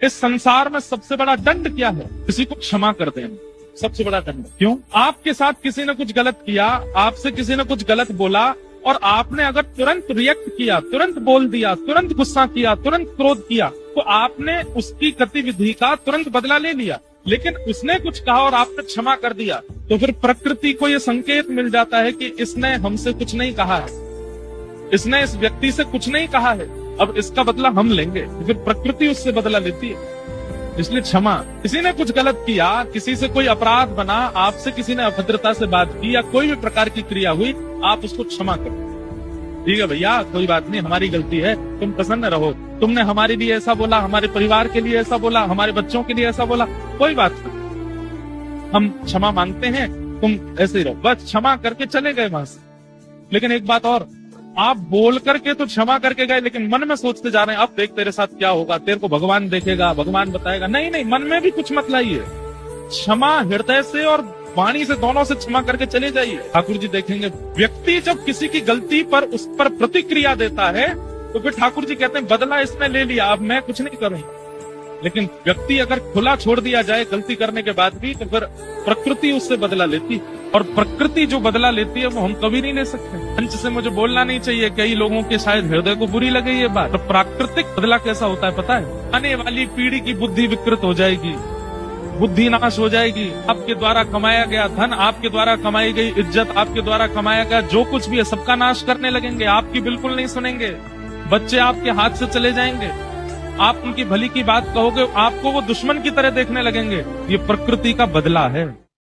इस संसार में सबसे बड़ा दंड क्या है? किसी को क्षमा कर देना सबसे बड़ा दंड। क्यों? आपके साथ किसी ने कुछ गलत किया, आपसे किसी ने कुछ गलत बोला, और आपने अगर तुरंत रिएक्ट किया, तुरंत बोल दिया, तुरंत गुस्सा किया, तुरंत क्रोध किया, तो आपने उसकी गतिविधि का तुरंत बदला ले लिया। लेकिन उसने कुछ कहा और आपने क्षमा कर दिया, तो फिर प्रकृति को यह संकेत मिल जाता है कि इसने हमसे कुछ नहीं कहा है, इसने इस व्यक्ति से कुछ नहीं कहा है, अब इसका बदला हम लेंगे। तो फिर प्रकृति उससे बदला लेती है। इसलिए क्षमा। किसी ने कुछ गलत किया, किसी से कोई अपराध बना, आपसे किसी ने अभद्रता से बात की या कोई भी प्रकार की क्रिया हुई, आप उसको क्षमा करो। ठीक है भैया, कोई बात नहीं, हमारी गलती है, तुम प्रसन्न रहो, तुमने हमारे लिए ऐसा बोला, हमारे परिवार के लिए ऐसा बोला, हमारे बच्चों के लिए ऐसा बोला, कोई बात नहीं, हम क्षमा मांगते हैं, तुम ऐसे ही रहो। बस क्षमा करके चले गए वहां से। लेकिन एक बात और, आप बोल करके तो क्षमा करके गए, लेकिन मन में सोचते जा रहे हैं अब देख तेरे साथ क्या होगा, तेरे को भगवान देखेगा, भगवान बताएगा। नहीं नहीं, मन में भी कुछ मत लाइए। क्षमा हृदय से और वाणी से, दोनों से क्षमा करके चले जाइए। ठाकुर जी देखेंगे, व्यक्ति जब किसी की गलती पर उस पर प्रतिक्रिया देता है तो फिर ठाकुर जी कहते हैं बदला इसने ले लिया, अब मैं कुछ नहीं करूंगा। लेकिन व्यक्ति अगर खुला छोड़ दिया जाए गलती करने के बाद भी, तो फिर प्रकृति उससे बदला लेती, और प्रकृति जो बदला लेती है वो हम कभी नहीं ले सकते। मंच से मुझे बोलना नहीं चाहिए, कई लोगों के शायद हृदय को बुरी लगे ये बात। तो प्राकृतिक बदला कैसा होता है पता है? आने वाली पीढ़ी की बुद्धि विकृत हो जाएगी, बुद्धि नाश हो जाएगी, आपके द्वारा कमाया गया धन, आपके द्वारा कमाई गई इज्जत, आपके द्वारा कमाया गया जो कुछ भी है, सबका नाश करने लगेंगे, आपकी बिल्कुल नहीं सुनेंगे, बच्चे आपके हाथ से चले जाएंगे, आप उनकी भली की बात कहोगे, आपको वो दुश्मन की तरह देखने लगेंगे। ये प्रकृति का बदला है।